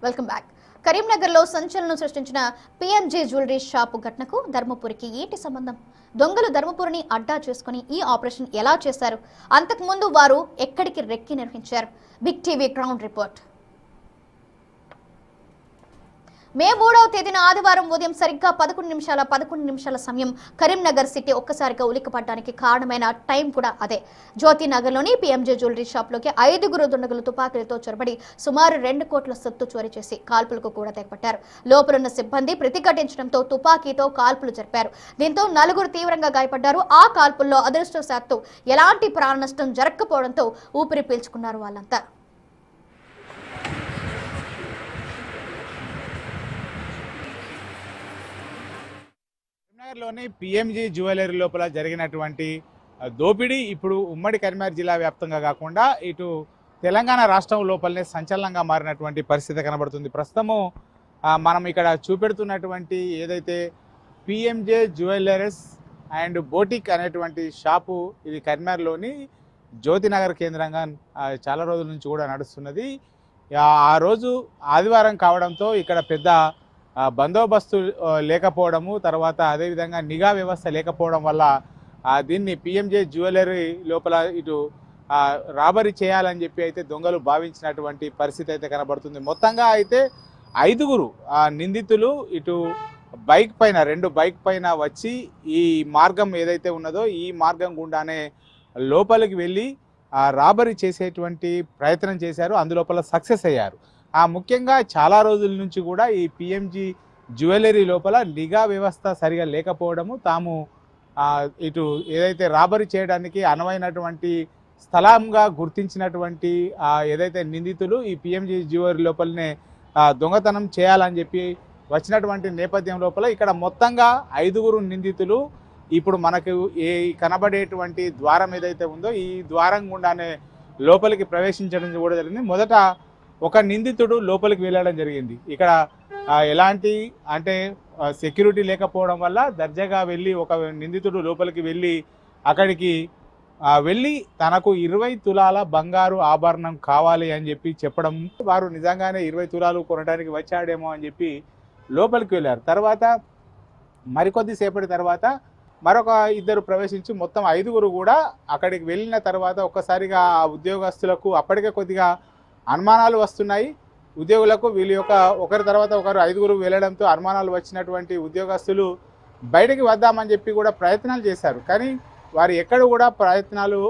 Welcome back. కరీంనగర్లో సంచలనం సృష్టించిన పిఎంజే జ్యువెలరీ షాపు ఘటనకు ధర్మపురికి ఏంటి సంబంధం? దొంగలు ధర్మపురిని అడ్డా చేసుకుని ఈ ఆపరేషన్ ఎలా చేశారు? అంతకుముందు వారు ఎక్కడికి రెక్కి నిర్వహించారు? Big TV ground report. May 3వ తేదీన ఆదివారం ఉదయం సరిగ్గా 11 నిమిషాల సమయం కరీంనగర్ సిటీ ఒక్కసారిగా ఉలిక్కిపడడానికి కారణమైన టైం కూడా అదే. జ్యోతినగర్లోని పిఎంజే జ్యువెలరీ షాప్లోకి 5 దుండగులు తుపాకీలతో చొరబడి సుమారు 2 కోట్ల సొత్తు చోరీ చేసి కాల్పులకు కూడా తెగపట్టారు. లోపలున్న సిబ్బంది ప్రతిఘటించడంతో తుపాకీతో కాల్పులు జరిపారు. దీంతో 4 తీవ్రంగా గాయపడ్డారు. ఆ కాల్పుల్లో అదృష్టవశాత్తు ఎలాంటి ప్రాణ నష్టం జరగకపోవడంతో ఊపిరి పీల్చుకున్నారు వాళ్ళంతా. కరీంనగర్లోని పిఎంజీ జ్యువెలరీ లోపల జరిగినటువంటి దోపిడీ ఇప్పుడు ఉమ్మడి కరీంనగర్ జిల్లా వ్యాప్తంగా కాకుండా ఇటు తెలంగాణ రాష్ట్రం లోపలనే సంచలనంగా మారినటువంటి పరిస్థితి కనబడుతుంది. ప్రస్తుతము మనం ఇక్కడ చూపెడుతున్నటువంటి ఏదైతే పిఎంజే జ్యువెలరీస్ అండ్ బోటిక్ అనేటువంటి షాపు, ఇది కరీంనగర్లోని జ్యోతినగర్ కేంద్రంగా చాలా రోజుల నుంచి కూడా నడుస్తున్నది. ఆ రోజు ఆదివారం కావడంతో ఇక్కడ పెద్ద బందోబస్తు లేకపోవడము, తర్వాత అదేవిధంగా నిఘా వ్యవస్థ లేకపోవడం వల్ల దీన్ని పిఎంజే జ్యువెలరీ లోపల ఇటు రాబరీ చేయాలని చెప్పి అయితే దొంగలు భావించినటువంటి పరిస్థితి అయితే కనబడుతుంది. మొత్తంగా అయితే 5 నిందితులు ఇటు బైక్ పైన 2 బైక్ పైన వచ్చి ఈ మార్గం ఏదైతే ఉన్నదో ఈ మార్గం గుండానే లోపలికి వెళ్ళి రాబరీ చేసేటువంటి ప్రయత్నం చేశారు. అందులోపల సక్సెస్ అయ్యారు. ముఖ్యంగా చాలా రోజుల నుంచి కూడా ఈ పిఎంజీ జ్యువెలరీ లోపల నిఘా వ్యవస్థ సరిగా లేకపోవడము, తాము ఇటు ఏదైతే రాబరీ చేయడానికి అనువైనటువంటి స్థలంగా గుర్తించినటువంటి ఏదైతే నిందితులు ఈ పిఎంజీ జ్యువెలరీ లోపలనే దొంగతనం చేయాలని చెప్పి వచ్చినటువంటి నేపథ్యం లోపల ఇక్కడ మొత్తంగా 5 నిందితులు ఇప్పుడు మనకు ఏ కనబడేటువంటి ద్వారం ఏదైతే ఉందో ఈ ద్వారం గుండానే లోపలికి ప్రవేశించడం కూడా జరిగింది. మొదట ఒక నిందితుడు లోపలికి వెళ్ళడం జరిగింది. ఇక్కడ ఎలాంటి అంటే సెక్యూరిటీ లేకపోవడం వల్ల దర్జాగా వెళ్ళి ఒక నిందితుడు లోపలికి వెళ్ళి అక్కడికి వెళ్ళి తనకు 20 తులాల బంగారు ఆభరణం కావాలి అని చెప్పి చెప్పడం, వారు నిజంగానే 20 తులాలు కొనడానికి వచ్చాడేమో అని చెప్పి లోపలికి వెళ్ళారు. తర్వాత మరికొద్ది సేపటి తర్వాత మరొక 2 ప్రవేశించి మొత్తం 5 కూడా అక్కడికి వెళ్ళిన తర్వాత ఒక్కసారిగా ఆ ఉద్యోగస్తులకు అప్పటికే కొద్దిగా అనుమానాలు వస్తున్నాయి. ఉద్యోగులకు వీళ్ళ యొక్క ఒకరి తర్వాత ఒకరు 5 వెళ్ళడంతో అనుమానాలు వచ్చినటువంటి ఉద్యోగస్తులు బయటికి వద్దామని చెప్పి కూడా ప్రయత్నాలు చేశారు. కానీ వారు ఎక్కడ కూడా ప్రయత్నాలు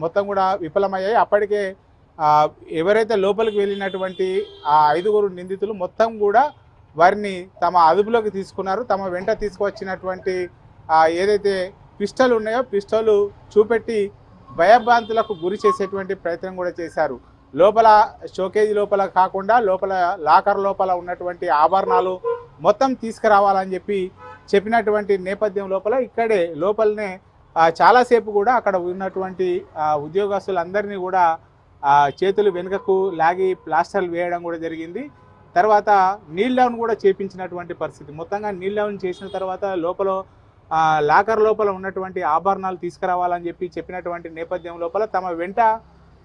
మొత్తం కూడా విఫలమయ్యాయి. అప్పటికే ఎవరైతే లోపలికి వెళ్ళినటువంటి ఆ 5 నిందితులు మొత్తం కూడా వారిని తమ అదుపులోకి తీసుకున్నారు. తమ వెంట తీసుకువచ్చినటువంటి ఏదైతే పిస్టల్ ఉన్నాయో పిస్టల్ చూపెట్టి భయభ్రాంతులకు గురి చేసేటువంటి ప్రయత్నం కూడా చేశారు. లోపల షోకేజ్ లోపల కాకుండా లోపల లాకర్ లోపల ఉన్నటువంటి ఆభరణాలు మొత్తం తీసుకురావాలని చెప్పినటువంటి నేపథ్యం లోపల ఇక్కడే లోపలనే చాలాసేపు కూడా అక్కడ ఉన్నటువంటి ఉద్యోగస్తులందరినీ కూడా చేతులు వెనుకకు లాగి ప్లాస్టర్లు వేయడం కూడా జరిగింది. తర్వాత నీల్ డౌన్ కూడా చేపించినటువంటి పరిస్థితి. మొత్తంగా నీల్ డౌన్ చేసిన తర్వాత లోపల లాకర్ లోపల ఉన్నటువంటి ఆభరణాలు తీసుకురావాలని చెప్పినటువంటి నేపథ్యం లోపల తమ వెంట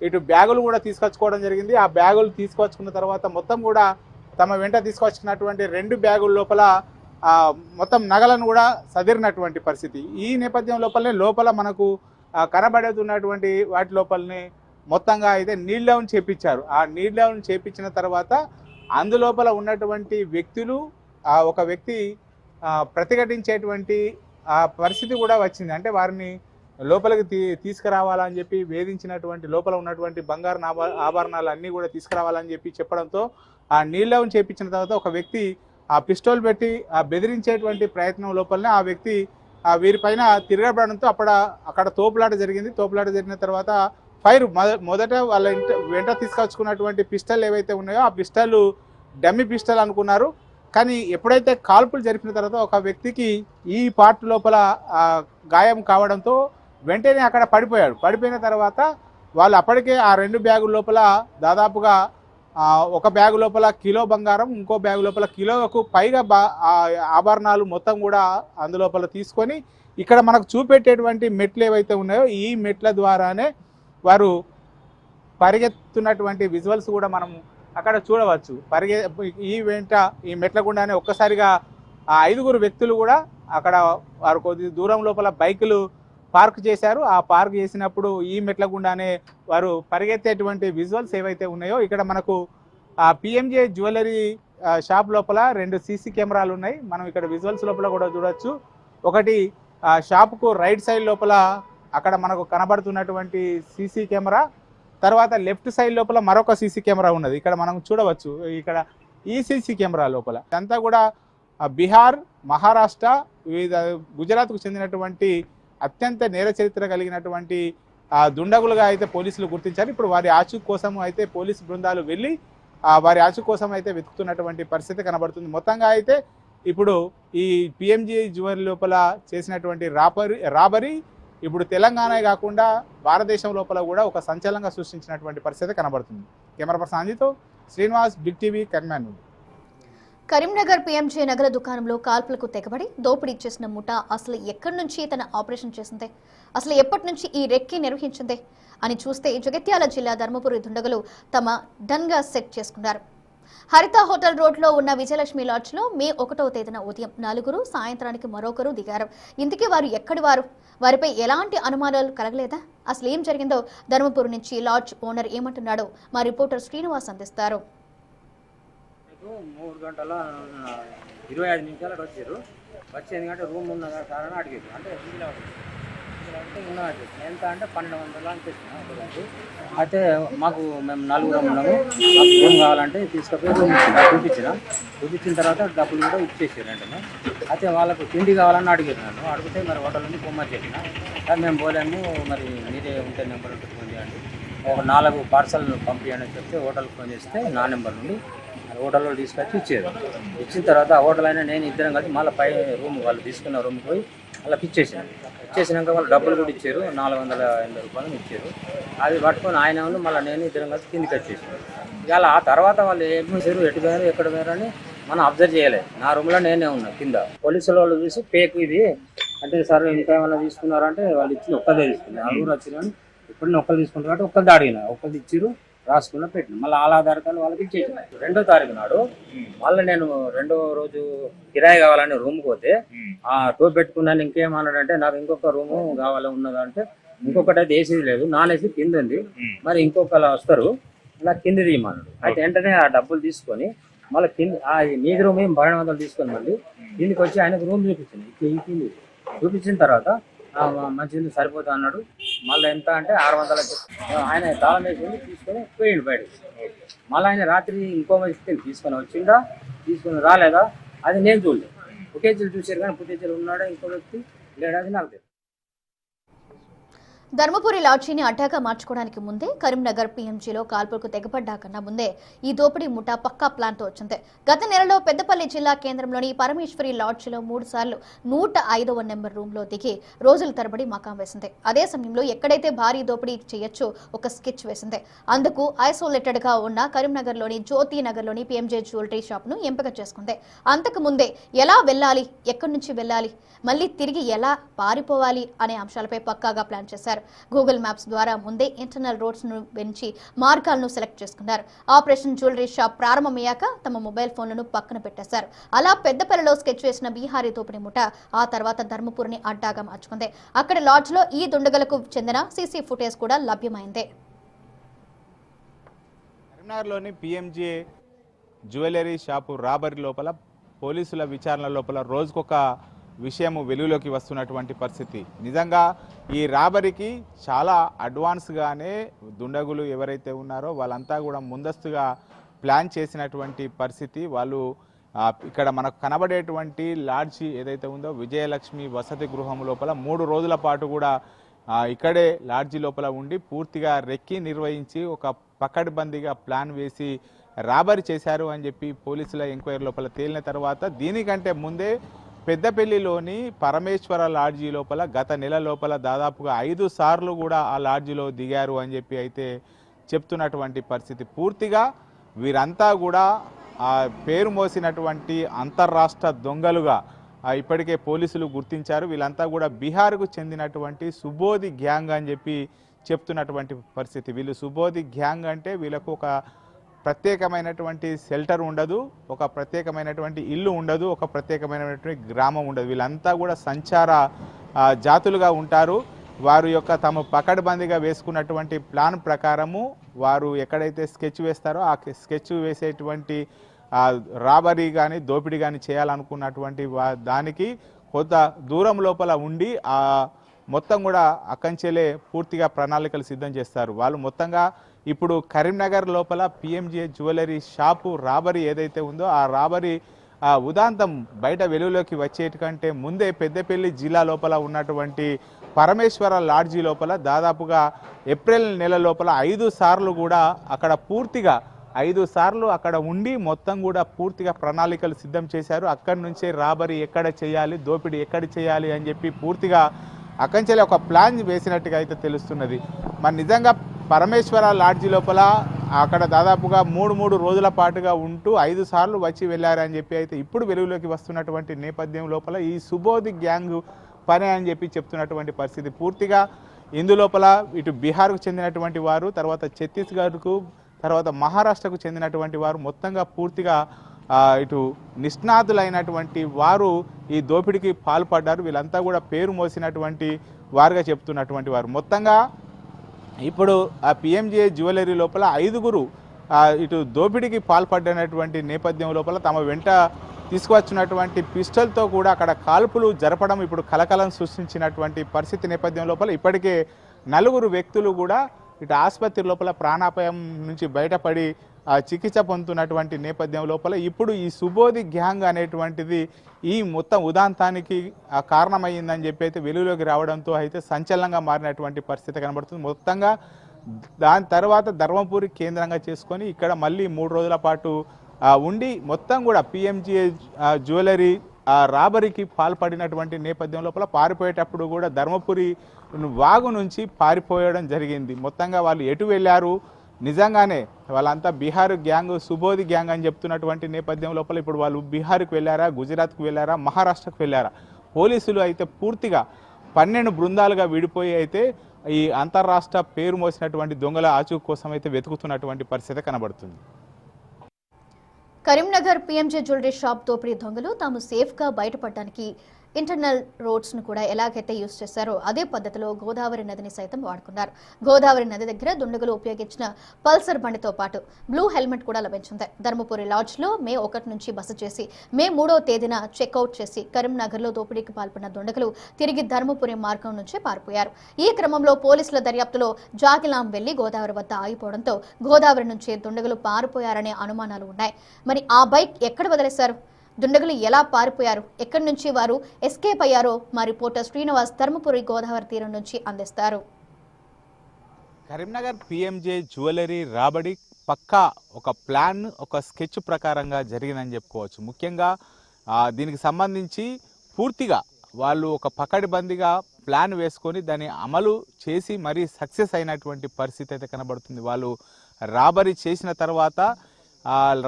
ఇటు బ్యాగులు కూడా తీసుకొచ్చుకోవడం జరిగింది. ఆ బ్యాగులు తీసుకొచ్చుకున్న తర్వాత మొత్తం కూడా తమ వెంట తీసుకొచ్చుకున్నటువంటి 2 బ్యాగుల లోపల మొత్తం నగలను కూడా సదిరినటువంటి పరిస్థితి. ఈ నేపథ్యం లోపల మనకు కనబడుతున్నటువంటి వాటి లోపలనే మొత్తంగా అయితే నీల్ డౌన్ చేపించారు. ఆ నీల్ డౌన్ చేపించిన తర్వాత అందులోపల ఉన్నటువంటి వ్యక్తులు ఒక వ్యక్తి ప్రతిఘటించేటువంటి పరిస్థితి కూడా వచ్చింది. అంటే వారిని లోపలికి తీసుకురావాలని చెప్పి వేధించినటువంటి లోపల ఉన్నటువంటి బంగారు ఆభరణాలు అన్నీ కూడా తీసుకురావాలని చెప్పడంతో ఆ నీల్ డౌన్ చేపించిన తర్వాత ఒక వ్యక్తి ఆ పిస్టోల్ పెట్టి బెదిరించేటువంటి ప్రయత్నం లోపలనే ఆ వ్యక్తి వీరిపైన తిరగబడడంతో అక్కడ తోపులాట జరిగింది. తోపులాట జరిగిన తర్వాత ఫైర్ మొదట వాళ్ళ వెంట తీసుకొచ్చుకున్నటువంటి పిస్టల్ ఏవైతే ఉన్నాయో ఆ పిస్టల్ డమ్మీ పిస్టల్ అనుకున్నారు. కానీ ఎప్పుడైతే కాల్పులు జరిపిన తర్వాత ఒక వ్యక్తికి ఈ పార్ట్ లోపల గాయం కావడంతో వెంటనే అక్కడ పడిపోయాడు. పడిపోయిన తర్వాత వాళ్ళు అప్పటికే ఆ 2 బ్యాగుల లోపల దాదాపుగా ఒక బ్యాగు లోపల కిలో బంగారం, ఇంకో బ్యాగు లోపల కిలోకు పైగా ఆభరణాలు మొత్తం కూడా అందులోపల తీసుకొని ఇక్కడ మనకు చూపెట్టేటువంటి మెట్లు ఏవైతే ఉన్నాయో ఈ మెట్ల ద్వారానే వారు పరిగెత్తున్నటువంటి విజువల్స్ కూడా మనం అక్కడ చూడవచ్చు. ఈ మెట్ల గుండానే ఒక్కసారిగా ఆ 5గురు వ్యక్తులు కూడా అక్కడ వారు కొద్ది దూరం లోపల బైకులు పార్క్ చేశారు. ఆ పార్క్ చేసినప్పుడు ఈ మెట్ల గుండానే వారు పరిగెత్తేటువంటి విజువల్స్ ఏవైతే ఉన్నాయో ఇక్కడ మనకు ఆ పిఎంజే జ్యువెలరీ షాప్ లోపల 2 సీసీ కెమెరాలు ఉన్నాయి. మనం ఇక్కడ విజువల్స్ లోపల కూడా చూడొచ్చు. ఒకటి షాపుకు రైట్ సైడ్ లోపల అక్కడ మనకు కనబడుతున్నటువంటి సీసీ కెమెరా, తర్వాత లెఫ్ట్ సైడ్ లోపల మరొక సీసీ కెమెరా ఉన్నది. ఇక్కడ మనం చూడవచ్చు. ఇక్కడ ఈ సీసీ కెమెరా లోపల ఇదంతా కూడా బీహార్, మహారాష్ట్ర, వివిధ గుజరాత్కు చెందినటువంటి అత్యంత నేర చరిత్ర కలిగినటువంటి దుండగులుగా అయితే పోలీసులు గుర్తించారు. ఇప్పుడు వారి ఆచూకీ కోసం అయితే పోలీసు బృందాలు వెళ్ళి వారి ఆచూకీ కోసం అయితే వెతుకుతున్నటువంటి పరిస్థితి కనబడుతుంది. మొత్తంగా అయితే ఇప్పుడు ఈ పిఎంజీ జ్యువెలరీ లోపల చేసినటువంటి రాబరీ ఇప్పుడు తెలంగాణ కాకుండా భారతదేశం లోపల కూడా ఒక సంచలనంగా సృష్టించినటువంటి పరిస్థితి కనబడుతుంది. కెమెరా పర్సన్ అంజితో శ్రీనివాస్, బిగ్ టీవీ, కర్మాన్. కరీంనగర్ పీఎంజే నగర దుకాణంలో కాల్పులకు తెగబడి దోపిడీ చేసిన ముఠా అసలు ఎక్కడి నుంచి తన ఆపరేషన్ చేసిందే, అసలు ఎప్పటి నుంచి ఈ రెక్కి నిర్వహించిందే అని చూస్తే జగిత్యాల జిల్లా ధర్మపురి దుండగులు తమ డన్గా సెట్ చేసుకున్నారు. హరిత హోటల్ రోడ్లో ఉన్న విజయలక్ష్మి లాడ్జ్లో మే 1వ తేదీన ఉదయం 4, సాయంత్రానికి మరొకరు దిగారు. ఇంతకీ వారు ఎక్కడి వారు? వారిపై ఎలాంటి అనుమానాలు కలగలేదా? అసలు ఏం జరిగిందో ధర్మపురి నుంచి లాడ్జ్ ఓనర్ ఏమంటున్నాడో మా రిపోర్టర్ శ్రీనివాస్ అందిస్తారు. 3 గంటల 25 నిమిషాలకు వచ్చారు. వచ్చి ఎందుకంటే రూమ్ ఉన్న కారణం అడిగారు. అంటే ఎంత అంటే 1200 అనిపిస్తుంది. అయితే మేము 4 ఉన్నాము. మాకు రూమ్ కావాలంటే తీసుకుపోయి రూమ్ చూపించిన తర్వాత డబ్బులు కూడా ఇచ్చేసారు వెంటనే. అయితే వాళ్ళకు తిండి కావాలని అడిగారు. నన్ను అడిగితే మరి హోటల్ నుంచి పొమ్మని చెప్పిన. కానీ మేము పోలేము, మరి మీరే ఉంటే నెంబర్ ఉంటుంది ఫోన్ చేయండి, ఒక 4 పార్సల్ పంపించండి అని చెప్తే హోటల్కి ఫోన్ చేస్తే నా నెంబర్ నుండి హోటల్లో తీసుకొచ్చి ఇచ్చారు. ఇచ్చిన తర్వాత ఆ హోటల్ అయినా నేను ఇద్దరం కలిసి మళ్ళీ పై రూమ్ వాళ్ళు తీసుకున్న రూమ్కి పోయి వాళ్ళకి ఇచ్చేసినాక వాళ్ళు డబ్బులు కూడా ఇచ్చారు. 480 రూపాయలు ఇచ్చారు. అది పట్టుకొని ఆయన మళ్ళీ నేను ఇద్దరం కలిసి కిందికి వచ్చేసాను. ఇవాళ ఆ తర్వాత వాళ్ళు ఏం చేశారు, ఎటు పోయారు, ఎక్కడ పోయారు అని మనం అబ్జర్వ్ చేయలేదు. నా రూమ్లో నేనే ఉన్నా కింద. పోలీసుల వాళ్ళు చూసి పేక్ ఇది అంటే సార్ ఇంకా ఏమైనా తీసుకున్నారంటే వాళ్ళు ఇచ్చి ఒక్కదే తీసుకున్నారు. 6 వచ్చిన ఇప్పుడు ఒక్కరు తీసుకుంటారు అంటే ఒక్కరిది అడిగిన, ఒక్కరిది ఇచ్చిరు, రాసుకున్న పెట్టిన. మళ్ళీ ఆధారకాలు వాళ్ళకి ఇచ్చేసిన. 2వ తారీఖు నాడు మళ్ళీ నేను 2వ రోజు కిరాయి కావాలని రూమ్కి పోతే ఆ టోప్ పెట్టుకున్నాను. ఇంకేమన్నాడంటే నాకు ఇంకొక రూము కావాలి ఉన్నదంటే, ఇంకొకటి అయితే ఏసీ లేదు, నాన్ ఏసీ కింద ఉంది, మరి ఇంకొకరు వస్తారు ఇలా కింద తీయమన్నాడు. అయితే వెంటనే ఆ డబ్బులు తీసుకొని మళ్ళీ కింద మీది రూమ్ 1200 తీసుకొని మళ్ళీ కిందికి వచ్చి ఆయనకు రూమ్ చూపించింది. ఈ కింది చూపించిన తర్వాత మంచిది సరిపోతా అన్నాడు. మళ్ళీ ఎంత అంటే 600 ఆయన తాళం వేసి తీసుకొని పోయిండు బయటకు. మళ్ళీ ఆయన రాత్రి ఇంకో వ్యక్తిని తీసుకొని వచ్చిందా, తీసుకొని రాలేదా అది నేను చూడలేదు. ఫుటేజీలు చూసారు కానీ ఫుటేజీలు ఉన్నాడా ఇంకో వ్యక్తి లేడా అది నాకు తెలియదు. ధర్మపురి లాడ్జీని అడ్డాగా మార్చుకోవడానికి ముందే కరీంనగర్ పీఎంజీలో కాల్పులకు తెగపడ్డా కన్నా ముందే ఈ దోపిడీ ముఠా పక్కా ప్లాన్తో వచ్చింది. గత నెలలో పెద్దపల్లి జిల్లా కేంద్రంలోని పరమేశ్వరి లాడ్జీలో 3 సార్లు 105వ నెంబర్ రూమ్లో దిగి రోజుల తరబడి మకాం వేసింది. అదే సమయంలో ఎక్కడైతే భారీ దోపిడీ చేయొచ్చో ఒక స్కెచ్ వేసింది. అందుకు ఐసోలేటెడ్గా ఉన్న కరీంనగర్లోని జ్యోతి నగర్లోని పీఎంజే జ్యువెలరీ షాప్ను ఎంపిక చేసుకుంది. అంతకు ముందే ఎలా వెళ్ళాలి, ఎక్కడి నుంచి వెళ్ళాలి, మళ్ళీ తిరిగి ఎలా పారిపోవాలి అనే అంశాలపై పక్కాగా ప్లాన్ చేశారు. గూగుల్ మ్యాప్స్ ద్వారా ముందే ఇంటర్నల్ రోడ్స్ ను పెంచి మార్గాలను సెలెక్ట్ చేసుకున్నారు. ఆపరేషన్ జ్యువెలరీ షాప్ ప్రారంభమయ్యాక తమ మొబైల్ ఫోన్లను పక్కన పెట్టేశారు. అలా పెద్దపల్లిలో స్కెచ్ వేసిన బీహారీ దోపిడీ ముఠ ఆ తర్వాత ధర్మపురిని అడ్డాగా మార్చుకుంది. అక్కడ లాడ్జ్ లో ఈ దుండగులకు చెందిన సీసీ ఫుటేజ్ కూడా లభ్యమైంది. కరీంనగర్లోని పిఎంజే జ్యువెలరీ షాపు రాబరీ లోపల పోలీసుల విచారణ లోపల రోజుకొక విషయము వెలుగులోకి వస్తున్నటువంటి పరిస్థితి. నిజంగా ఈ రాబరీకి చాలా అడ్వాన్స్గానే దుండగులు ఎవరైతే ఉన్నారో వాళ్ళంతా కూడా ముందస్తుగా ప్లాన్ చేసినటువంటి పరిస్థితి. వాళ్ళు ఇక్కడ మనకు కనబడేటువంటి లాడ్జీ ఏదైతే ఉందో విజయలక్ష్మి వసతి గృహం లోపల 3 రోజుల పాటు కూడా ఇక్కడే లాడ్జీ లోపల ఉండి పూర్తిగా రెక్కి నిర్వహించి ఒక పకడ్బందీగా ప్లాన్ వేసి రాబరీ చేశారు అని చెప్పి పోలీసుల ఎంక్వైరీ లోపల తేలిన తర్వాత దీనికంటే ముందే పెద్దపల్లిలోని పరమేశ్వర లాడ్జీ లోపల గత నెల లోపల దాదాపుగా 5 సార్లు కూడా ఆ లాడ్జీలో దిగారు అని చెప్పి అయితే చెప్తున్నటువంటి పరిస్థితి. పూర్తిగా వీరంతా కూడా పేరు మోసినటువంటి అంతర్రాష్ట్ర దొంగలుగా ఇప్పటికే పోలీసులు గుర్తించారు. వీళ్ళంతా కూడా బీహార్కు చెందినటువంటి సుబోధి గ్యాంగ్ అని చెప్పి చెప్తున్నటువంటి పరిస్థితి. వీళ్ళు సుబోధి గ్యాంగ్ అంటే వీళ్ళకు ఒక ప్రత్యేకమైనటువంటి షెల్టర్ ఉండదు, ఒక ప్రత్యేకమైనటువంటి ఇల్లు ఉండదు, ఒక ప్రత్యేకమైనటువంటి గ్రామం ఉండదు. వీళ్ళంతా కూడా సంచార జాతులుగా ఉంటారు. వారు యొక్క తమ పకడ్బందీగా వేసుకున్నటువంటి ప్లాన్ ప్రకారము వారు ఎక్కడైతే స్కెచ్ వేస్తారో ఆ స్కెచ్ వేసేటువంటి రాబరీ కానీ దోపిడీ కానీ చేయాలనుకున్నటువంటి దానికి కొంత దూరం లోపల ఉండి ఆ మొత్తం కూడా అకంచెలే పూర్తిగా ప్రణాళికలు సిద్ధం చేస్తారు. వాళ్ళు మొత్తంగా ఇప్పుడు కరీంనగర్ లోపల పిఎంజే జ్యువెలరీ షాపు రాబరీ ఏదైతే ఉందో ఆ రాబరీ ఉదాంతం బయట వెలుగులోకి వచ్చేటికంటే ముందే పెద్దపల్లి జిల్లా లోపల ఉన్నటువంటి పరమేశ్వర లాడ్జీ లోపల దాదాపుగా ఏప్రిల్ నెల లోపల 5 సార్లు కూడా అక్కడ పూర్తిగా 5 సార్లు అక్కడ ఉండి మొత్తం కూడా పూర్తిగా ప్రణాళికలు సిద్ధం చేశారు. అక్కడి నుంచే రాబరీ ఎక్కడ చేయాలి, దోపిడీ ఎక్కడ చేయాలి అని చెప్పి పూర్తిగా అకంచెలే ఒక ప్లాన్ వేసినట్టుగా అయితే తెలుస్తున్నది. మరి నిజంగా పరమేశ్వర లాడ్జీ లోపల అక్కడ దాదాపుగా 3 రోజుల పాటుగా ఉంటూ 5 సార్లు వచ్చి వెళ్ళారని చెప్పి అయితే ఇప్పుడు వెలుగులోకి వస్తున్నటువంటి నేపథ్యం లోపల ఈ సుబోధి గ్యాంగ్ పని అని చెప్పి చెప్తున్నటువంటి పరిస్థితి. పూర్తిగా ఇందులోపల ఇటు బీహార్కు చెందినటువంటి వారు, తర్వాత ఛత్తీస్గఢ్కు, తర్వాత మహారాష్ట్రకు చెందినటువంటి వారు మొత్తంగా పూర్తిగా ఇటు నిష్ణాతులైనటువంటి వారు ఈ దోపిడీకి పాల్పడ్డారు. వీళ్ళంతా కూడా పేరు మోసినటువంటి వారుగా చెప్తున్నటువంటి వారు. మొత్తంగా ఇప్పుడు ఆ పిఎంజే జ్యువెలరీ లోపల 5గురు ఇటు దోపిడీకి పాల్పడినటువంటి నేపథ్యం లోపల తమ వెంట తీసుకువచ్చినటువంటి పిస్టల్తో కూడా అక్కడ కాల్పులు జరపడం ఇప్పుడు కలకలం సృష్టించినటువంటి పరిస్థితి నేపథ్యం లోపల ఇప్పటికే 4 వ్యక్తులు కూడా ఇటు ఆసుపత్రి లోపల ప్రాణాపాయం నుంచి బయటపడి చికిత్స పొందుతున్నటువంటి నేపథ్యం లోపల ఇప్పుడు ఈ సుబోధి గ్యాంగ్ అనేటువంటిది ఈ మొత్తం ఉదాంతానికి కారణమైందని చెప్పి అయితే వెలుగులోకి రావడంతో అయితే సంచలనంగా మారినటువంటి పరిస్థితి కనబడుతుంది. మొత్తంగా దాని తర్వాత ధర్మపురి కేంద్రంగా చేసుకొని ఇక్కడ మళ్ళీ 3 రోజుల పాటు ఉండి మొత్తం కూడా పిఎంజే జ్యువెలరీ రాబరీకి పాల్పడినటువంటి నేపథ్యం లోపల పారిపోయేటప్పుడు కూడా ధర్మపురి వాగు నుంచి పారిపోయడం జరిగింది. మొత్తంగా వాళ్ళు ఎటు వెళ్ళారు, నిజంగానే వాళ్ళంతా బీహార్ గ్యాంగ్, సుబోధి గ్యాంగ్ అని చెప్తున్నటువంటి నేపథ్యం లోపల ఇప్పుడు వాళ్ళు బీహార్కు వెళ్ళారా, గుజరాత్కు వెళ్ళారా, మహారాష్ట్రకు వెళ్ళారా? పోలీసులు అయితే పూర్తిగా 12 బృందాలుగా విడిపోయి అయితే ఈ అంతర్రాష్ట్ర పేరు మోసినటువంటి దొంగల ఆచూకీ కోసం అయితే వెతుకుతున్నటువంటి పరిస్థితి కనబడుతుంది. కరీంనగర్ పిఎంజే జ్యువెలరీ షాప్ దోపిడీ దొంగలు తాము సేఫ్గా బయటపడడానికి ఇంటర్నల్ రోడ్స్ను కూడా ఎలాగైతే యూజ్ చేశారో అదే పద్ధతిలో గోదావరి నదిని సైతం వాడుకున్నారు. గోదావరి నది దగ్గర దుండగులు ఉపయోగించిన పల్సర్ బండితో పాటు బ్లూ హెల్మెట్ కూడా లభించింది. ధర్మపురి లాడ్జ్లో మే 1 నుంచి బస చేసి మే 3వ తేదీన చెక్అవుట్ చేసి కరీంనగర్లో దోపిడీకి పాల్పడిన దుండగులు తిరిగి ధర్మపురి మార్గం నుంచే పారిపోయారు. ఈ క్రమంలో పోలీసుల దర్యాప్తులో జాగిలాం వెళ్లి గోదావరి వద్ద ఆగిపోవడంతో గోదావరి నుంచి దుండగులు పారిపోయారనే అనుమానాలు ఉన్నాయి. మరి ఆ బైక్ ఎక్కడ వదిలేశారు? దుండగులు ఎలా పారిపోయారు? ఎక్కడి నుంచి వారు ఎస్కేప్ అయ్యారో మా రిపోర్టర్ శ్రీనివాస్ ధర్మపురి గోదావరి తీరం నుంచి అందిస్తారు. కరీంనగర్ పిఎంజే జ్యువెలరీ రాబడి పక్కా ఒక ప్లాన్, ఒక స్కెచ్ ప్రకారంగా జరిగిందని చెప్పుకోవచ్చు. ముఖ్యంగా దీనికి సంబంధించి పూర్తిగా వాళ్ళు ఒక పకడ్బందీగా ప్లాన్ వేసుకొని దాన్ని అమలు చేసి మరీ సక్సెస్ అయినటువంటి పరిస్థితి అయితే కనబడుతుంది. వాళ్ళు రాబరీ చేసిన తర్వాత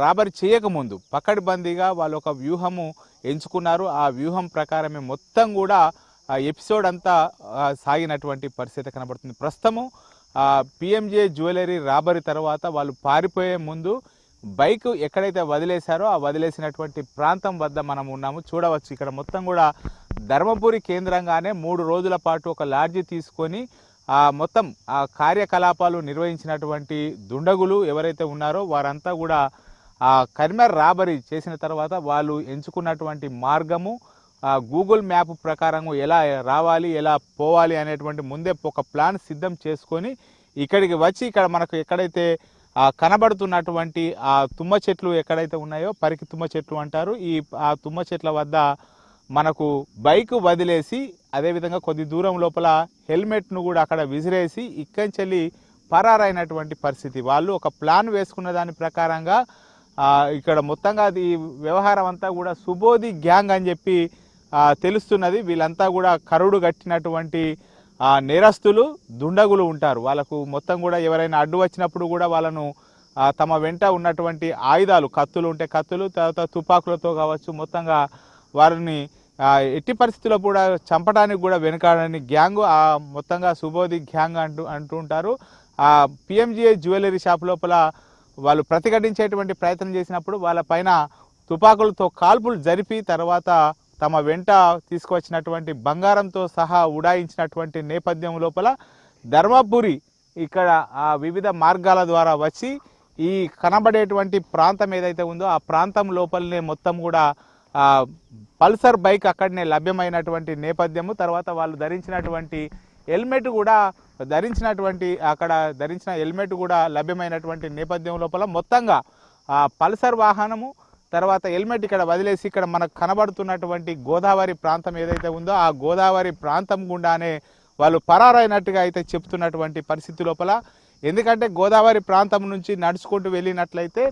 రాబరీ చేయకముందు పకడ్బందీగా వాళ్ళు ఒక వ్యూహము ఎంచుకున్నారు. ఆ వ్యూహం ప్రకారమే మొత్తం కూడా ఎపిసోడ్ అంతా సాగినటువంటి పరిస్థితి కనబడుతుంది. ప్రస్తుతము పిఎంజే జ్యువెలరీ రాబరీ తర్వాత వాళ్ళు పారిపోయే ముందు బైక్ ఎక్కడైతే వదిలేశారో ఆ వదిలేసినటువంటి ప్రాంతం వద్ద మనం ఉన్నాము. చూడవచ్చు ఇక్కడ మొత్తం కూడా ధర్మపురి కేంద్రంగానే 3 రోజుల పాటు ఒక లాడ్జీ తీసుకొని మొత్తం కార్యకలాపాలు నిర్వహించినటువంటి దుండగులు ఎవరైతే ఉన్నారో వారంతా కూడా కరీంనగర్ రాబరీ చేసిన తర్వాత వాళ్ళు ఎంచుకున్నటువంటి మార్గము గూగుల్ మ్యాప్ ప్రకారం ఎలా రావాలి, ఎలా పోవాలి అనేటువంటి ముందే ఒక ప్లాన్ సిద్ధం చేసుకొని ఇక్కడికి వచ్చి ఇక్కడ మనకు ఎక్కడైతే కనబడుతున్నటువంటి ఆ తుమ్మ చెట్లు ఎక్కడైతే ఉన్నాయో పరికి తుమ్మ చెట్లు అంటారు. ఆ తుమ్మ చెట్ల వద్ద మనకు బైక్ వదిలేసి అదేవిధంగా కొద్ది దూరం లోపల హెల్మెట్ను కూడా అక్కడ విసిరేసి ఇక్కడి పరారైనటువంటి పరిస్థితి. వాళ్ళు ఒక ప్లాన్ వేసుకున్న దాని ప్రకారంగా ఇక్కడ మొత్తంగా అది వ్యవహారం అంతా కూడా సుబోధి గ్యాంగ్ అని చెప్పి తెలుస్తున్నది. వీళ్ళంతా కూడా కరుడు కట్టినటువంటి నేరస్తులు, దుండగులు ఉంటారు. వాళ్ళకు మొత్తం కూడా ఎవరైనా అడ్డు వచ్చినప్పుడు కూడా వాళ్ళను తమ వెంట ఉన్నటువంటి ఆయుధాలు, కత్తులు ఉంటే కత్తులు, తర్వాత తుపాకులతో కావచ్చు మొత్తంగా వారిని ఎట్టి పరిస్థితుల్లో కూడా చంపడానికి కూడా వెనుకాడని గ్యాంగ్ మొత్తంగా సుబోధి గ్యాంగ్ అంటూ ఉంటారు. పిఎంజే జ్యువెలరీ షాప్ లోపల వాళ్ళు ప్రతిఘటించేటువంటి ప్రయత్నం చేసినప్పుడు వాళ్ళపైన తుపాకులతో కాల్పులు జరిపి తర్వాత తమ వెంట తీసుకువచ్చినటువంటి బంగారంతో సహా ఉడాయించినటువంటి నేపథ్యం లోపల ధర్మపురి ఇక్కడ ఆ వివిధ మార్గాల ద్వారా వచ్చి ఈ కనబడేటువంటి ప్రాంతం ఏదైతే ఉందో ఆ ప్రాంతం లోపలనే మొత్తం కూడా పల్సర్ బైక్ అక్కడనే లభ్యమైనటువంటి నేపథ్యము. తర్వాత వాళ్ళు ధరించినటువంటి హెల్మెట్ కూడా అక్కడ ధరించిన హెల్మెట్ కూడా లభ్యమైనటువంటి నేపథ్యం లోపల మొత్తంగా ఆ పల్సర్ వాహనము తర్వాత హెల్మెట్ ఇక్కడ వదిలేసి ఇక్కడ మనకు కనబడుతున్నటువంటి గోదావరి ప్రాంతం ఏదైతే ఉందో ఆ గోదావరి ప్రాంతం గుండానే వాళ్ళు పరారైనట్టుగా అయితే చెప్తున్నటువంటి పరిస్థితి లోపల. ఎందుకంటే గోదావరి ప్రాంతం నుంచి నడుచుకుంటూ వెళ్ళినట్లయితే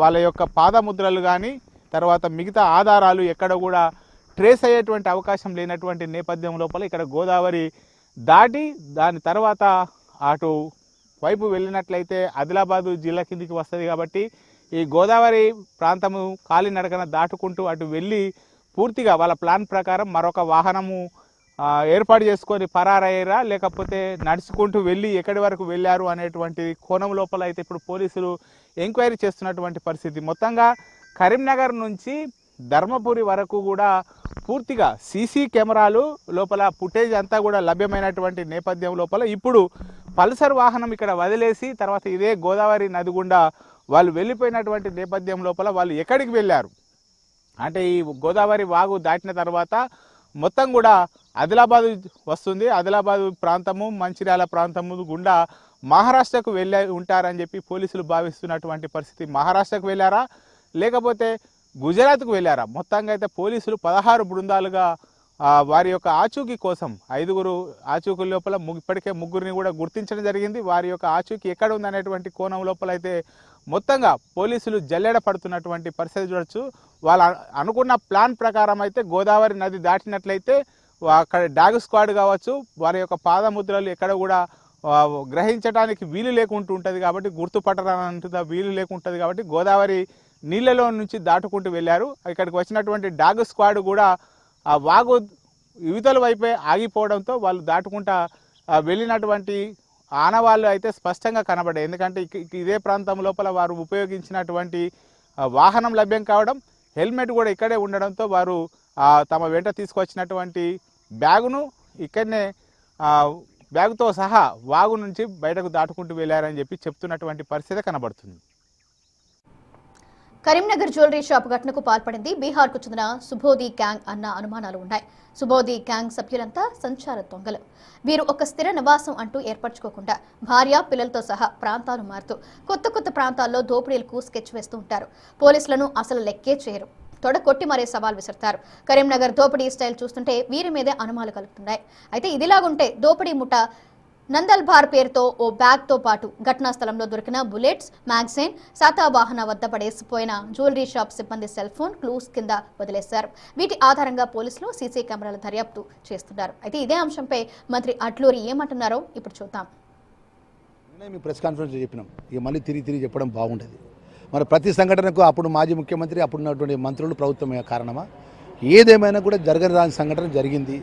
వాళ్ళ యొక్క పాదముద్రలు కానీ తర్వాత మిగతా ఆధారాలు ఎక్కడ కూడా ట్రేస్ అయ్యేటువంటి అవకాశం లేనటువంటి నేపథ్యం లోపల ఇక్కడ గోదావరి దాటి దాని తర్వాత అటు వైపు వెళ్ళినట్లయితే ఆదిలాబాదు జిల్లా కిందికి వస్తుంది. కాబట్టి ఈ గోదావరి ప్రాంతము కాలినడకన దాటుకుంటూ అటు వెళ్ళి పూర్తిగా వాళ్ళ ప్లాన్ ప్రకారం మరొక వాహనము ఏర్పాటు చేసుకొని పరారయ్యారా లేకపోతే నడుచుకుంటూ వెళ్ళి ఎక్కడి వరకు వెళ్ళారు అనేటువంటి కోణం లోపల అయితే ఇప్పుడు పోలీసులు ఎంక్వైరీ చేస్తున్నటువంటి పరిస్థితి. మొత్తంగా కరీంనగర్ నుంచి ధర్మపురి వరకు కూడా పూర్తిగా సీసీ కెమెరాలు లోపల ఫుటేజ్ అంతా కూడా లభ్యమైనటువంటి నేపథ్యం లోపల ఇప్పుడు పల్సర్ వాహనం ఇక్కడ వదిలేసి తర్వాత ఇదే గోదావరి నది గుండా వాళ్ళు వెళ్ళిపోయినటువంటి నేపథ్యం లోపల వాళ్ళు ఎక్కడికి వెళ్ళారు అంటే ఈ గోదావరి వాగు దాటిన తర్వాత మొత్తం కూడా ఆదిలాబాదు వస్తుంది. ఆదిలాబాదు ప్రాంతము మంచిర్యాల ప్రాంతము గుండా మహారాష్ట్రకు వెళ్ళి ఉంటారని చెప్పి పోలీసులు భావిస్తున్నటువంటి పరిస్థితి. మహారాష్ట్రకు వెళ్ళారా లేకపోతే గుజరాత్కు వెళ్ళారా? మొత్తంగా అయితే పోలీసులు 16 బృందాలుగా వారి యొక్క ఆచూకీ కోసం 5 ఆచూకీ లోపల ఇప్పటికే 3 కూడా గుర్తించడం జరిగింది. వారి యొక్క ఆచూకీ ఎక్కడ ఉందనేటువంటి కోణం లోపల అయితే మొత్తంగా పోలీసులు జల్లెడ పడుతున్నటువంటి పరిస్థితి చూడొచ్చు. వాళ్ళు అనుకున్న ప్లాన్ ప్రకారం అయితే గోదావరి నది దాటినట్లయితే అక్కడ డాగ్ స్క్వాడ్ కావచ్చు వారి యొక్క పాదముద్రలు ఎక్కడ కూడా గ్రహించడానికి వీలు లేకుంటూ ఉంటుంది కాబట్టి గుర్తుపట్టడానికి వీలు లేకుంటుంది కాబట్టి గోదావరి నీళ్ళలో నుంచి దాటుకుంటూ వెళ్ళారు. ఇక్కడికి వచ్చినటువంటి డాగ్ స్క్వాడ్ కూడా ఆ వాగు యువతల వైపే ఆగిపోవడంతో వాళ్ళు దాటుకుంటా వెళ్ళినటువంటి ఆనవాళ్ళు అయితే స్పష్టంగా కనబడ్డాయి. ఎందుకంటే ఇదే ప్రాంతం లోపల వారు ఉపయోగించినటువంటి వాహనం లభ్యం కావడం హెల్మెట్ కూడా ఇక్కడే ఉండడంతో వారు తమ వెంట తీసుకొచ్చినటువంటి బ్యాగును ఇక్కడనే బ్యాగుతో సహా వాగు నుంచి బయటకు దాటుకుంటూ వెళ్ళారని చెప్పి చెప్తున్నటువంటి పరిస్థితి కనబడుతుంది. కరీంనగర్ జ్యువెలరీ షాప్ ఘటనకు పాల్పడింది బీహార్కు చెందిన సుబోధి గ్యాంగ్ అన్న అనుమానాలు ఉన్నాయి. సుబోధి గ్యాంగ్ సభ్యులంతా సంచార దొంగలు. వీరు ఒక స్థిర నివాసం అంటూ ఏర్పరచుకోకుండా భార్య పిల్లలతో సహా ప్రాంతాలు మారుతూ కొత్త ప్రాంతాల్లో దోపిడీలకు స్కెచ్ వేస్తూ ఉంటారు. పోలీసులను అసలు లెక్కే చేయరు. తొడ కొట్టి మరే సవాల్ విసురుతారు. కరీంనగర్ దోపిడీ స్టైల్ చూస్తుంటే వీరి మీదే అనుమానాలు కలుగుతున్నాయి. అయితే ఇదిలాగుంటే దోపిడీ ముఠ నందల్బార్ పేరుతో ఓ బ్యాగ్తో పాటు ఘటనా స్థలంలో దొరికిన బుల్లెట్స్, మ్యాగజైన్, శాతావాహన వద్ద పడేసిపోయిన జ్యువెలరీ షాప్ సిబ్బంది సెల్ ఫోన్ క్లూస్ కింద వదిలేశారు. వీటి ఆధారంగా పోలీసులు సీసీ కెమెరాల దర్యాప్తు చేస్తున్నారు. అయితే ఇదే అంశంపై మంత్రి అడ్లూరి ఏమంటున్నారో ఇప్పుడు చూద్దాం. మేము ప్రెస్ కాన్ఫరెన్స్ చెప్పినాం, ఇక మళ్ళీ తిరిగి చెప్పడం బాగుంటుంది. మరి ప్రతి సంఘటనకు అప్పుడు మాజీ ముఖ్యమంత్రి అప్పుడున్నటువంటి మంత్రులు ప్రభుత్వం కారణమా? ఏదేమైనా కూడా జరగని సంఘటన జరిగింది.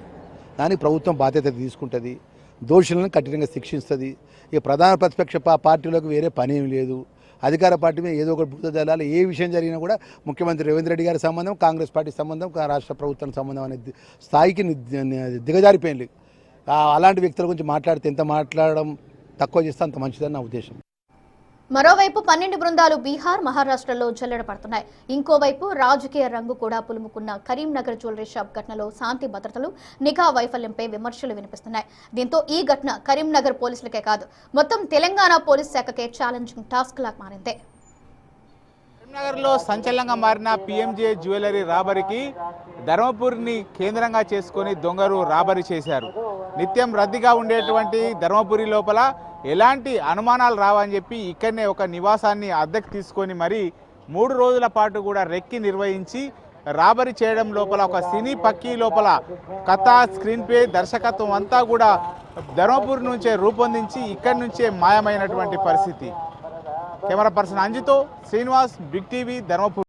దానికి ప్రభుత్వం బాధ్యత తీసుకుంటుంది, దోషులను కఠినంగా శిక్షిస్తుంది. ఇక ప్రధాన ప్రతిపక్ష పార్టీలకు వేరే పని ఏమి లేదు. అధికార పార్టీ మీద ఏదో ఒకటి బుద్ధ జల్లాలి. ఏ విషయం జరిగినా కూడా ముఖ్యమంత్రి రేవంత్ రెడ్డి గారి సంబంధం, కాంగ్రెస్ పార్టీ సంబంధం, రాష్ట్ర ప్రభుత్వం సంబంధం అనే స్థాయికి దిగజారిపోయింది. అలాంటి వ్యక్తుల గురించి మాట్లాడితే ఎంత మాట్లాడడం తక్కువ చేస్తే అంత మంచిదని నా ఉద్దేశం. మరోవైపు 12 బృందాలు బీహార్, మహారాష్ట్రలో జల్లెడ పడుతున్నాయి. ఇంకోవైపు రాజకీయ రంగు కూడా పులుముకున్న కరీంనగర్ జ్యువెలరీ షాప్ ఘటనలో శాంతి భద్రతలు, నిఘా వైఫల్యంపై విమర్శలు వినిపిస్తున్నాయి. దీంతో ఈ ఘటన కరీంనగర్ పోలీసులకే కాదు మొత్తం తెలంగాణ పోలీస్ శాఖకే ఛాలెంజింగ్ టాస్క్ లా మారింది. కరీంనగర్లో సంచలనంగా మారిన పిఎంజే జ్యువెలరీ రాబరీకి ధర్మపురిని కేంద్రంగా చేసుకొని దొంగలు రాబరీ చేశారు. నిత్యం రద్దీగా ఉండేటువంటి ధర్మపురి లోపల ఎలాంటి అనుమానాలు రావని చెప్పి ఇక్కడనే ఒక నివాసాన్ని అద్దెకు తీసుకొని మరి 3 రోజుల పాటు కూడా రెక్కి నిర్వహించి రాబరీ చేయడం లోపల ఒక సినీ పక్కీ లోపల కథ, స్క్రీన్ ప్లే, దర్శకత్వం అంతా కూడా ధర్మపురి నుంచే రూపొందించి ఇక్కడి నుంచే మాయమైనటువంటి పరిస్థితి. కెమెరా పర్సన్ అంజుతో శ్రీనివాస్, బిగ్ టీవీ, ధర్మపురి.